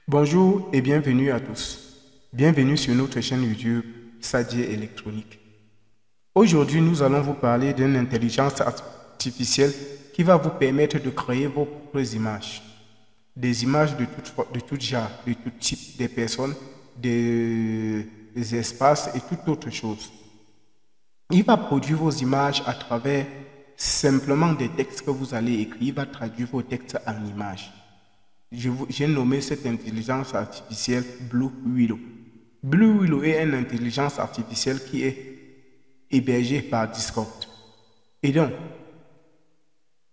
Bonjour et bienvenue à tous. Bienvenue sur notre chaîne YouTube Sadie Électronique. Aujourd'hui, nous allons vous parler d'une intelligence artificielle qui va vous permettre de créer vos propres images. Des images de tout genre, de tout type, des personnes, des espaces et toute autre chose. Il va produire vos images à travers simplement des textes que vous allez écrire. Il va traduire vos textes en images. J'ai nommé cette intelligence artificielle Blue Willow. Blue Willow est une intelligence artificielle qui est hébergée par Discord. Et donc,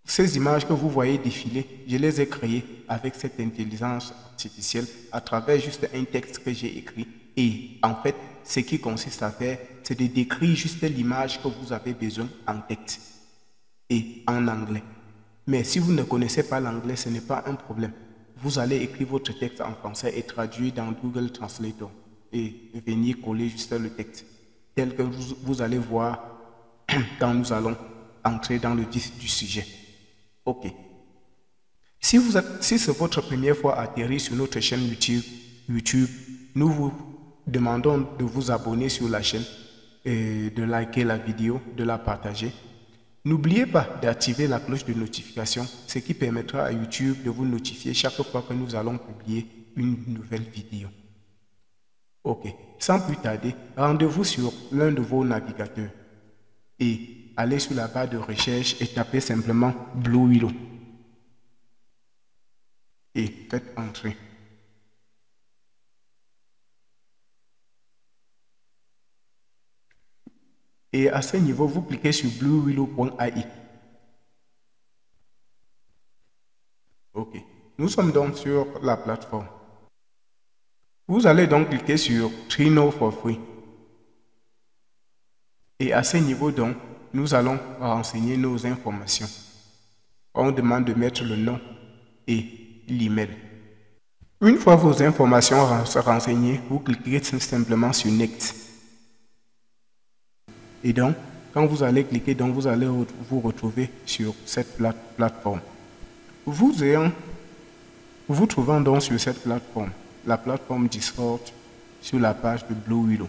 ces images que vous voyez défiler, je les ai créées avec cette intelligence artificielle à travers juste un texte que j'ai écrit. Et en fait, ce qui consiste à faire, c'est de décrire juste l'image que vous avez besoin en texte et en anglais. Mais si vous ne connaissez pas l'anglais, ce n'est pas un problème. Vous allez écrire votre texte en français et traduire dans Google Translator et venir coller juste le texte tel que vous allez voir quand nous allons entrer dans le vif du sujet. Ok. Si c'est votre première fois à atterrir sur notre chaîne YouTube, nous vous demandons de vous abonner sur la chaîne, et de liker la vidéo, de la partager. N'oubliez pas d'activer la cloche de notification, ce qui permettra à YouTube de vous notifier chaque fois que nous allons publier une nouvelle vidéo. Ok, sans plus tarder, rendez-vous sur l'un de vos navigateurs et allez sur la barre de recherche et tapez simplement Blue Willow et faites entrer. Et à ce niveau, vous cliquez sur bluewillow.ai. Ok, nous sommes donc sur la plateforme. Vous allez donc cliquer sur Try Now for Free. Et à ce niveau donc, nous allons renseigner nos informations. On demande de mettre le nom et l'email. Une fois vos informations renseignées, vous cliquez simplement sur Next. Et donc, quand vous allez cliquer, donc vous allez vous retrouver sur cette plateforme. Vous trouvant donc sur cette plateforme, la plateforme Discord, sur la page de Blue Willow.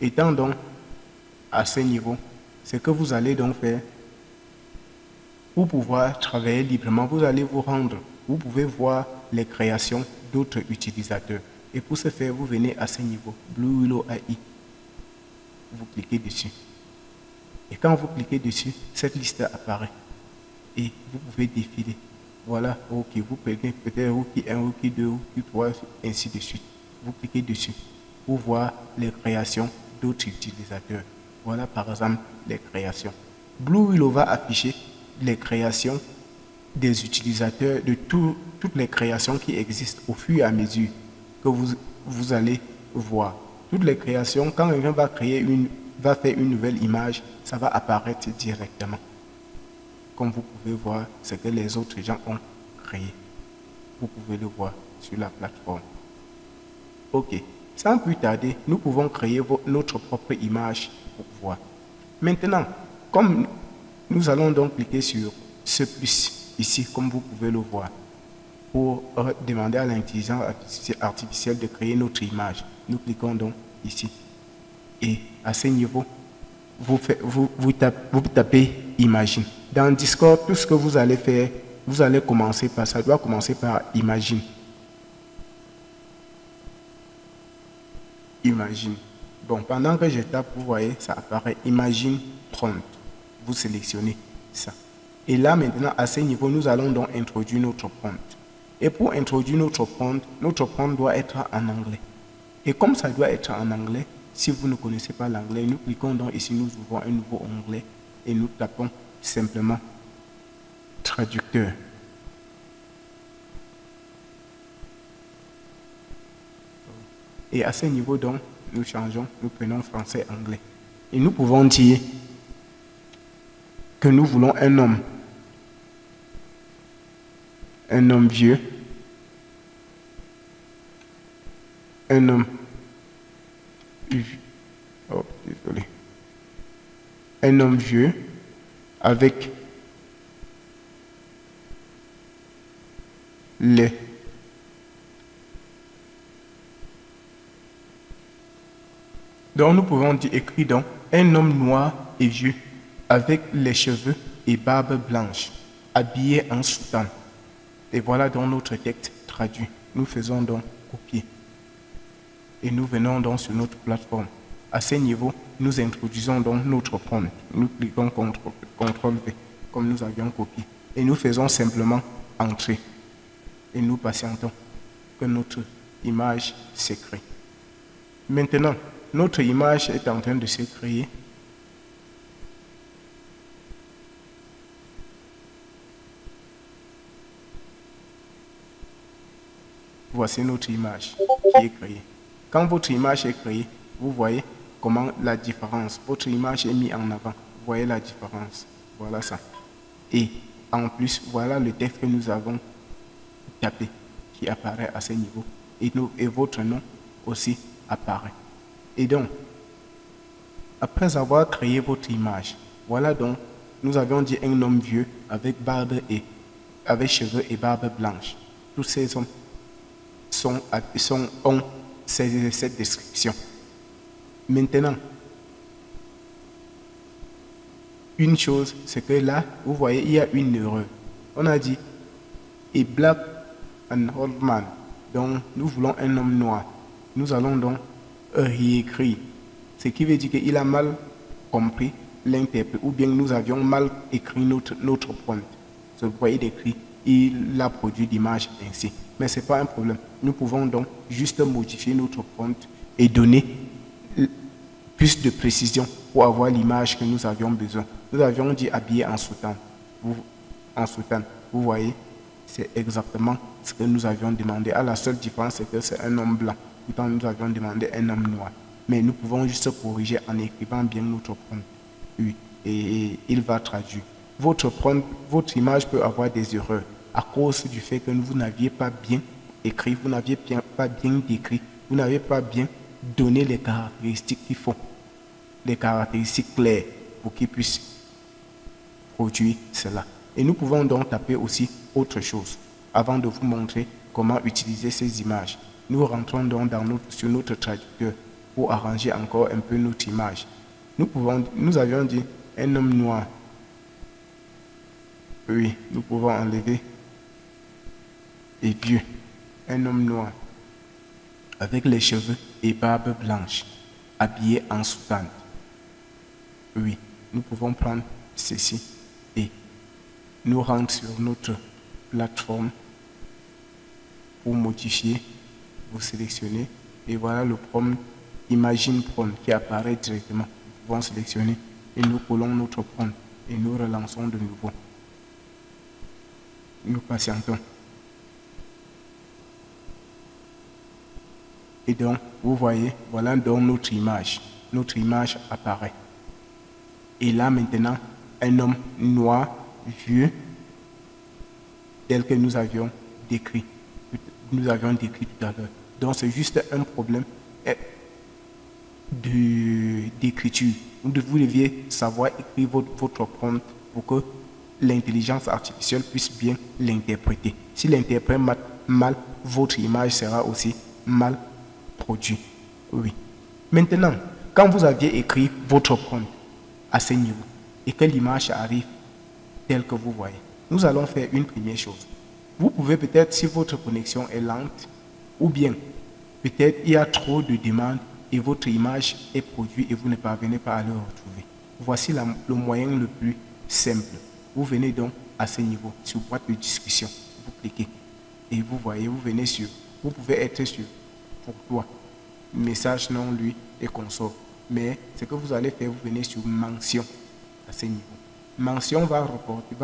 Étant donc à ce niveau, ce que vous allez donc faire pour pouvoir travailler librement, vous allez vous rendre, vous pouvez voir les créations d'autres utilisateurs. Et pour ce faire, vous venez à ce niveau, Blue Willow AI. Vous cliquez dessus. Et quand vous cliquez dessus, cette liste apparaît. Et vous pouvez défiler. Voilà, ok, vous prenez peut-être Rookie 1, Rookie 2, Rookie 3, ainsi de suite. Vous cliquez dessus pour voir les créations d'autres utilisateurs. Voilà par exemple les créations. Blue Willow va afficher les créations des utilisateurs de toutes les créations qui existent au fur et à mesure que vous allez voir. Toutes les créations, quand quelqu'un va faire une nouvelle image, ça va apparaître directement. Comme vous pouvez voir ce que les autres gens ont créé. Vous pouvez le voir sur la plateforme. Ok, sans plus tarder, nous pouvons créer notre propre image pour voir. Maintenant, comme nous allons donc cliquer sur ce plus ici, comme vous pouvez le voir, pour demander à l'intelligence artificielle de créer notre image. Nous cliquons donc ici. Et à ce niveau, vous tapez Imagine. Dans Discord, tout ce que vous allez faire, vous allez commencer par, ça doit commencer par Imagine. Imagine. Bon, pendant que je tape, vous voyez, ça apparaît Imagine Prompt. Vous sélectionnez ça. Et là, maintenant, à ce niveau, nous allons donc introduire notre prompt. Et pour introduire notre prompt doit être en anglais. Et comme ça doit être en anglais, si vous ne connaissez pas l'anglais, nous cliquons donc ici, nous ouvrons un nouveau onglet et nous tapons simplement traducteur. Et à ce niveau donc, nous changeons, nous prenons français-anglais. Et nous pouvons dire que nous voulons un homme vieux, un homme, oh, désolé, un homme vieux avec les Donc nous pouvons dire écrit donc un homme noir et vieux avec les cheveux et barbe blanche, habillé en soutane. Et voilà donc notre texte traduit. Nous faisons donc copier. Et nous venons donc sur notre plateforme. À ce niveau, nous introduisons donc notre prompt. Nous cliquons CTRL V, comme nous avions copié. Et nous faisons simplement entrer. Et nous patientons que notre image se crée. Maintenant, notre image est en train de se créer. Voici notre image qui est créée. Quand votre image est créée, vous voyez comment la différence, votre image est mise en avant. Vous voyez la différence. Voilà ça. Et en plus, voilà le texte que nous avons tapé qui apparaît à ce niveau. Et votre nom aussi apparaît. Et donc, après avoir créé votre image, voilà donc, nous avions dit un homme vieux avec avec cheveux et barbe blanche. Tous ces hommes ont cette description. Maintenant, une chose, c'est que là, vous voyez, il y a une erreur. On a dit, a black and old man. Donc, nous voulons un homme noir. Nous allons donc réécrire. Ce qui veut dire qu'il a mal compris l'interprète, ou bien nous avions mal écrit notre prompt. Vous voyez d'écrit, il a produit l'image ainsi. Mais ce n'est pas un problème. Nous pouvons donc juste modifier notre prompt et donner plus de précision pour avoir l'image que nous avions besoin. Nous avions dit habillé en soutane. Vous voyez, c'est exactement ce que nous avions demandé. La seule différence, c'est que c'est un homme blanc. Pourtant, nous avions demandé un homme noir. Mais nous pouvons juste corriger en écrivant bien notre prompt. Oui, et il va traduire. Votre image peut avoir des erreurs à cause du fait que vous n'aviez pas bien écrit, vous n'aviez pas bien décrit, vous n'avez pas bien donné les caractéristiques qu'il faut, les caractéristiques claires pour qu'il puisse produire cela. Et nous pouvons donc taper aussi autre chose avant de vous montrer comment utiliser ces images. Nous rentrons donc sur notre traducteur pour arranger encore un peu notre image. Nous avions dit un homme noir. Oui, nous pouvons enlever et vieux. Un homme noir avec les cheveux et barbe blanche, habillé en soutane. Oui, nous pouvons prendre ceci et nous rendre sur notre plateforme pour modifier. Vous sélectionnez et voilà le prompt Imagine prompt qui apparaît directement. Nous pouvons sélectionner et nous collons notre prompt et nous relançons de nouveau. Nous patientons. Et donc, vous voyez, voilà donc notre image. Notre image apparaît. Et là maintenant, un homme noir, vieux, tel que nous avions décrit. Nous avions décrit tout à l'heure. Donc c'est juste un problème d'écriture. Vous deviez savoir écrire votre prompt pour que l'intelligence artificielle puisse bien l'interpréter. Si l'interprète mal, votre image sera aussi mal produite. Oui. Maintenant, quand vous aviez écrit votre prompt à ce niveau et que l'image arrive telle que vous voyez, nous allons faire une première chose. Vous pouvez peut-être, si votre connexion est lente, ou bien peut-être il y a trop de demandes et votre image est produite et vous ne parvenez pas à le retrouver. Voici le moyen le plus simple. Vous venez donc à ce niveau, sur boîte de discussion, vous cliquez et vous voyez, vous pouvez être sur pourquoi, message non lu et consort. Mais ce que vous allez faire, vous venez sur mention à ce niveau. Mention va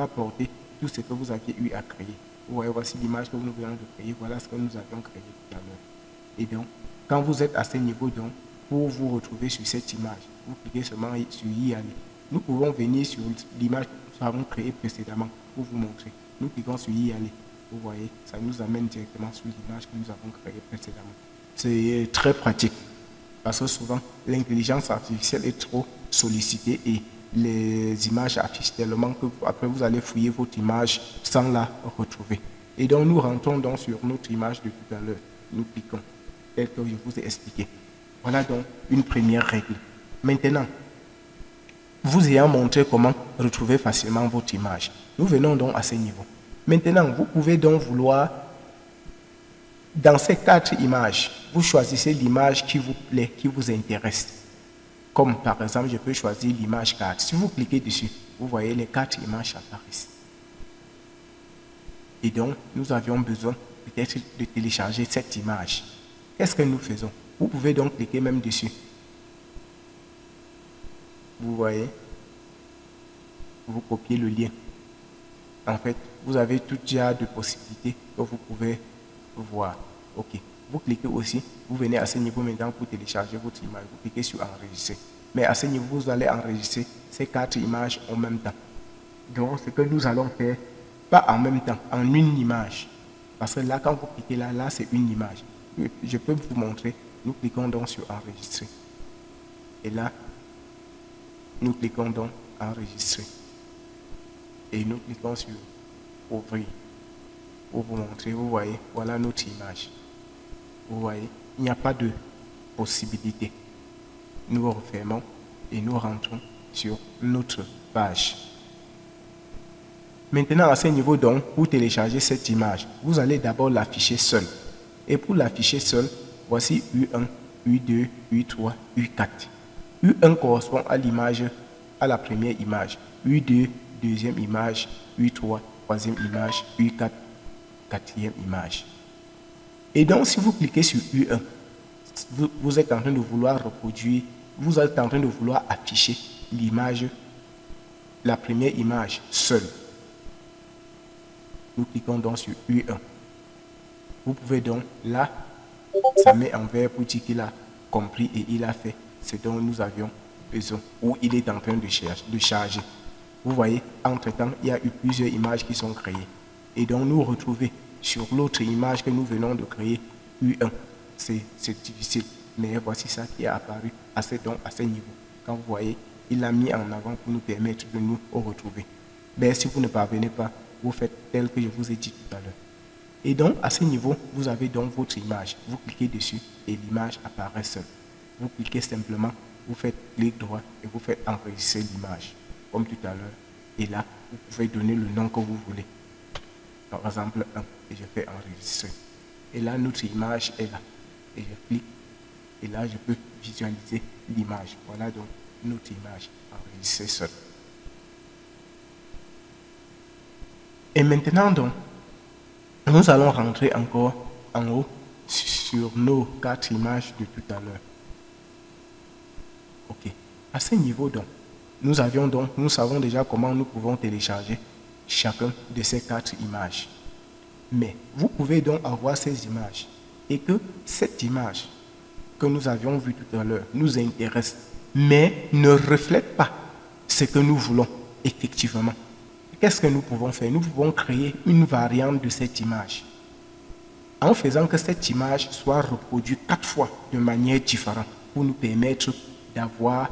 porter tout ce que vous aviez eu à créer. Vous voyez, voici l'image que nous venons de créer, voilà ce que nous avions créé tout à l'heure. Et donc, quand vous êtes à ce niveau, donc, pour vous retrouver sur cette image, vous cliquez seulement sur y aller. Nous pouvons venir sur l'image que nous avons créée précédemment pour vous montrer. Nous cliquons sur y aller. Vous voyez, ça nous amène directement sur l'image que nous avons créée précédemment. C'est très pratique parce que souvent, l'intelligence artificielle est trop sollicitée et les images affichent tellement que après vous allez fouiller votre image sans la retrouver. Et donc, nous rentrons donc sur notre image de tout à l'heure. Nous cliquons, tel que je vous ai expliqué. Voilà donc une première règle. Maintenant, vous ayant montré comment retrouver facilement votre image, nous venons donc à ce niveau. Maintenant, vous pouvez donc vouloir, dans ces 4 images, vous choisissez l'image qui vous plaît, qui vous intéresse. Comme par exemple, je peux choisir l'image 4. Si vous cliquez dessus, vous voyez les 4 images apparaissent. Et donc, nous avions besoin peut-être de télécharger cette image. Qu'est-ce que nous faisons? Vous pouvez donc cliquer même dessus. Vous voyez, vous copiez le lien. En fait, vous avez tout genre de possibilités que vous pouvez voir. OK. Vous cliquez aussi, vous venez à ce niveau maintenant pour télécharger votre image. Vous cliquez sur enregistrer. Mais à ce niveau, vous allez enregistrer ces 4 images en même temps. Donc, ce que nous allons faire, pas en même temps, en une image. Parce que là, quand vous cliquez là c'est une image. Je peux vous montrer. Nous cliquons donc sur enregistrer. Et là, nous cliquons donc enregistrer. Et nous cliquons sur ouvrir. Pour vous montrer, vous voyez, voilà notre image. Vous voyez, il n'y a pas de possibilité. Nous refermons et nous rentrons sur notre page. Maintenant, à ce niveau donc, pour télécharger cette image, vous allez d'abord l'afficher seul. Et pour l'afficher seul, voici U1, U2, U3, U4. U1 correspond à l'image, à la première image. U2, deuxième image. U3, troisième image. U4, quatrième image. Et donc, si vous cliquez sur U1, vous êtes en train de vouloir reproduire, vous êtes en train de vouloir afficher l'image, la première image seule. Nous cliquons donc sur U1. Vous pouvez donc, là, ça met en vert pour dire qu'il a compris et il a fait ce dont nous avions besoin, ou il est en train de charger. Vous voyez, entre-temps, il y a eu plusieurs images qui sont créées. Et donc, nous retrouver sur l'autre image que nous venons de créer, U1. C'est difficile, mais voici ça qui est apparu à ce niveau. Quand vous voyez, il l'a mis en avant pour nous permettre de nous retrouver. Mais si vous ne parvenez pas, vous faites tel que je vous ai dit tout à l'heure. Et donc, à ce niveau, vous avez donc votre image. Vous cliquez dessus et l'image apparaît seule. Vous cliquez simplement, vous faites clic droit et vous faites enregistrer l'image, comme tout à l'heure. Et là, vous pouvez donner le nom que vous voulez. Par exemple, 1, et je fais enregistrer. Et là, notre image est là. Et je clique, et là, je peux visualiser l'image. Voilà donc notre image enregistrée seule. Et maintenant, donc, nous allons rentrer encore en haut sur nos 4 images de tout à l'heure. OK. À ce niveau, donc, nous savons déjà comment nous pouvons télécharger chacun de ces 4 images. Mais vous pouvez donc avoir ces images et que cette image que nous avions vue tout à l'heure nous intéresse, mais ne reflète pas ce que nous voulons effectivement. Qu'est-ce que nous pouvons faire? Nous pouvons créer une variante de cette image en faisant que cette image soit reproduite 4 fois de manière différente pour nous permettre d'avoir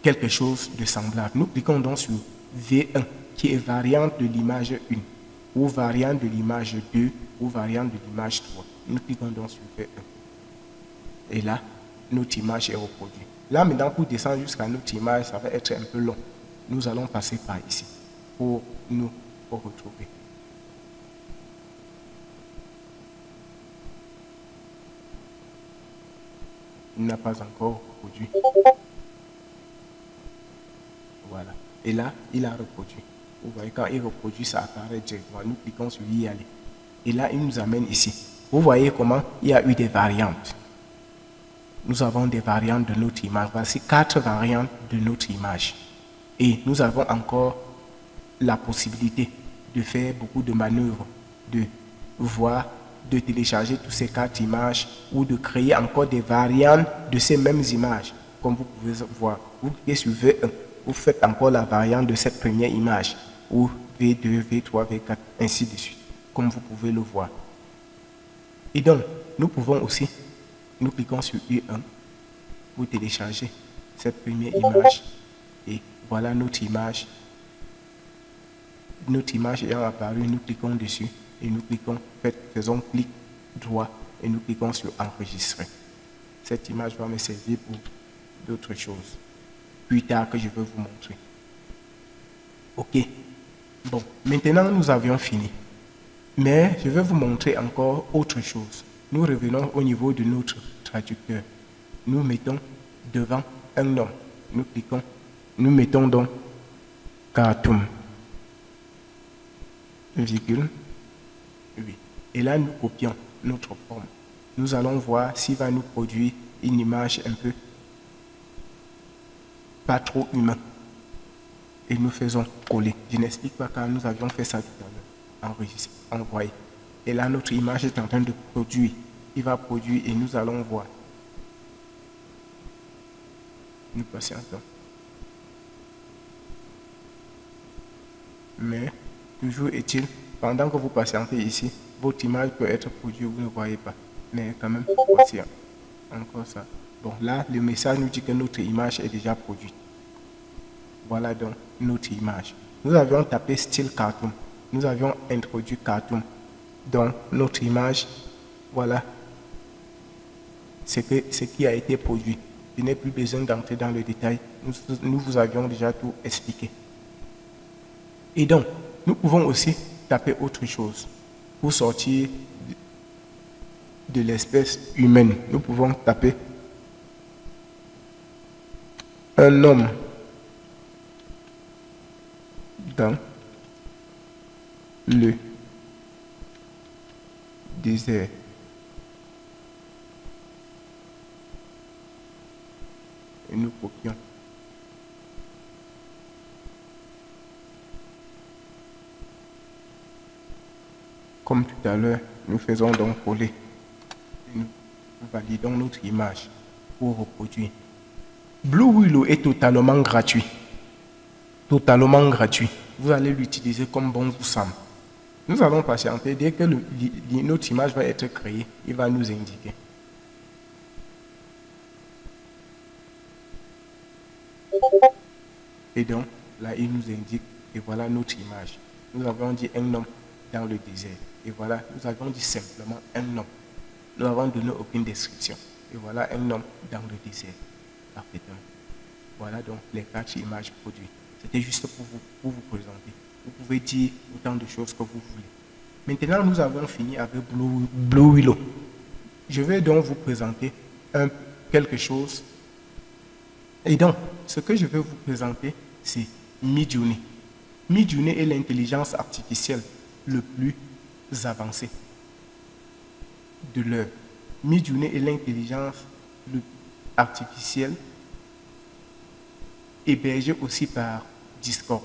quelque chose de semblable. Nous cliquons donc sur V1 qui est variante de l'image 1 ou variante de l'image 2 ou variante de l'image 3. Nous cliquons donc sur V1. Et là, notre image est reproduite. Là, maintenant, pour descendre jusqu'à notre image, ça va être un peu long. Nous allons passer par ici pour nous retrouver. Il n'a pas encore reproduit. Voilà. Et là, il a reproduit. Vous voyez, quand il reproduit, ça apparaît directement. Nous cliquons sur y aller. Et là, il nous amène ici. Vous voyez comment il y a eu des variantes. Nous avons des variantes de notre image. Voici 4 variantes de notre image. Et nous avons encore la possibilité de faire beaucoup de manœuvres, de voir, de télécharger toutes ces 4 images ou de créer encore des variantes de ces mêmes images. Comme vous pouvez voir, vous cliquez sur V1, vous faites encore la variante de cette première image, ou V2, V3, V4, ainsi de suite, comme vous pouvez le voir. Et donc, nous pouvons aussi, nous cliquons sur U1 pour télécharger cette première image. Et voilà notre image. Notre image ayant apparu, nous cliquons dessus et nous cliquons, faisons clic droit et nous cliquons sur enregistrer. cette image va me servir pour d'autres choses plus tard que je vais vous montrer. Ok. Bon, maintenant nous avions fini. Mais je vais vous montrer encore autre chose. Nous revenons au niveau de notre traducteur. Nous mettons devant un nom. Nous cliquons. Nous mettons donc Khartoum. Virgule. Oui. Et là, nous copions notre forme. Nous allons voir s'il va nous produire une image un peu pas trop humaine. Et nous faisons coller. Je n'explique pas car nous avions fait ça tout à l'heure. Enregistrer, envoyer. Et là, notre image est en train de produire. Il va produire et nous allons voir. Nous patientons. Mais, toujours est-il, pendant que vous patientez ici, votre image peut être produite, vous ne voyez pas. Mais quand même, voici encore ça. Bon, là, le message nous dit que notre image est déjà produite. Voilà donc notre image. Nous avions tapé style Khartoum. Nous avions introduit Khartoum. Donc, notre image, voilà ce qui a été produit. Je n'ai plus besoin d'entrer dans le détail. Nous vous avions déjà tout expliqué. Et donc, nous pouvons aussi taper autre chose pour sortir de l'espèce humaine. Nous pouvons taper un homme dans le désert. Et nous copions. Comme tout à l'heure, nous faisons donc coller. Et nous validons notre image pour reproduire. Blue Willow est totalement gratuit. Totalement gratuit. Vous allez l'utiliser comme bon vous semble. Nous allons patienter. Dès que notre image va être créée, il va nous indiquer. Et donc, là, il nous indique, et voilà notre image. Nous avons dit un homme dans le désert. Et voilà, nous avons dit simplement un homme. Nous n'avons donné aucune description. Et voilà un homme dans le désert. Parfaitement. Voilà donc les 4 images produites. C'était juste pour vous présenter. Vous pouvez dire autant de choses que vous voulez. Maintenant, nous avons fini avec Blue Willow. Je vais donc vous présenter quelque chose. Et donc, ce que je vais vous présenter, c'est Midjourney. Midjourney est l'intelligence artificielle le plus avancée de l'heure. Midjourney est l'intelligence artificielle hébergée aussi par Discord.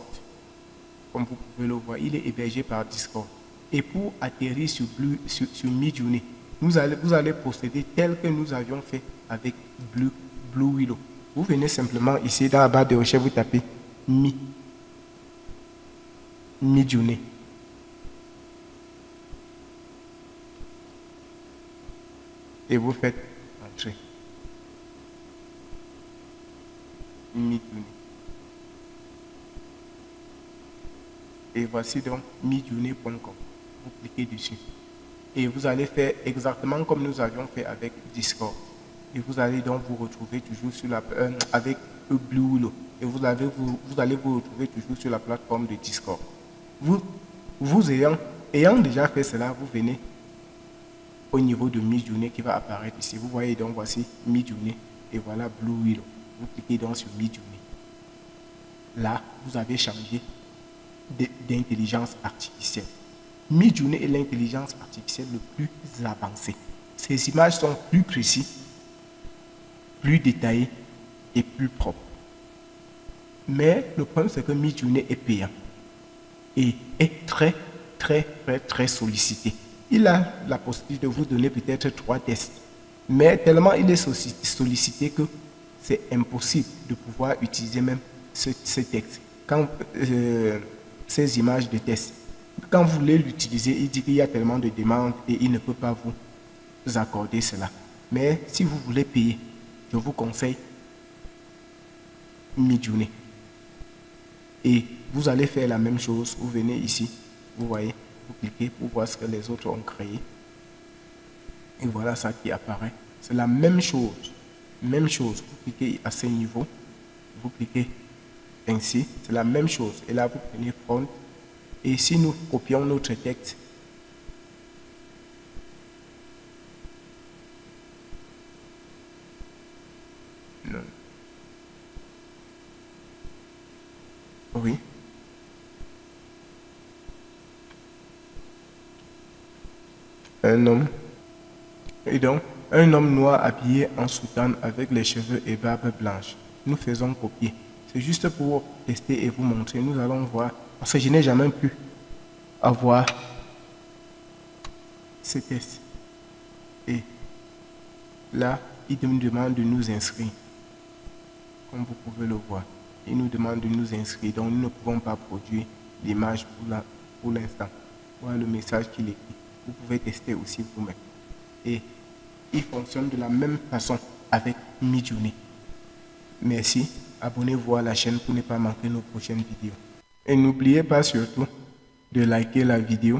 Comme vous pouvez le voir, il est hébergé par Discord. Et pour atterrir sur Midjourney, vous allez procéder tel que nous avions fait avec Blue Willow. Vous venez simplement ici dans la barre de recherche, vous tapez Midjourney. Et vous faites entrer. Midjourney. Et voici donc midjourney.com. Vous cliquez dessus. Et vous allez faire exactement comme nous avions fait avec Discord. Et vous allez donc vous retrouver toujours sur avec Blue Willow. Et vous allez vous retrouver toujours sur la plateforme de Discord. Vous ayant déjà fait cela, vous venez au niveau de Midjourney qui va apparaître ici. Vous voyez donc voici Midjourney et voilà Blue Willow. Vous cliquez donc sur Midjourney. Là, vous avez changé d'intelligence artificielle. Midjourney est l'intelligence artificielle le plus avancée. Ces images sont plus précises, plus détaillées et plus propres. Mais le problème, c'est que Midjourney est payant et est très sollicité. Il a la possibilité de vous donner peut-être 3 tests, mais tellement il est sollicité que c'est impossible de pouvoir utiliser même ce texte. Quand ces images de test, quand vous voulez l'utiliser, il dit qu'il y a tellement de demandes et il ne peut pas vous accorder cela. Mais si vous voulez payer, je vous conseille Midjourney. Et vous allez faire la même chose. Vous venez ici, vous voyez, vous cliquez pour voir ce que les autres ont créé. Et voilà ça qui apparaît C'est la même chose. Même chose. Vous cliquez à ce niveau. Vous cliquez ainsi. C'est la même chose. Et là, vous prenez font. Et si nous copions notre texte, non. Oui. Un homme. Et donc, un homme noir habillé en soutane avec les cheveux et barbe blanche. Nous faisons copier. C'est juste pour tester et vous montrer. Nous allons voir. Parce que je n'ai jamais pu avoir ces tests. Et là, il nous demande de nous inscrire. Comme vous pouvez le voir. Il nous demande de nous inscrire. Donc, nous ne pouvons pas produire l'image pour l'instant. Voilà le message qu'il écrit. Vous pouvez tester aussi vous-même. Et il fonctionne de la même façon avec Midjourney. Merci. Abonnez-vous à la chaîne pour ne pas manquer nos prochaines vidéos. Et n'oubliez pas surtout de liker la vidéo,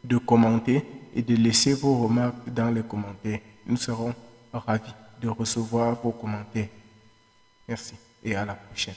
de commenter et de laisser vos remarques dans les commentaires. Nous serons ravis de recevoir vos commentaires. Merci et à la prochaine.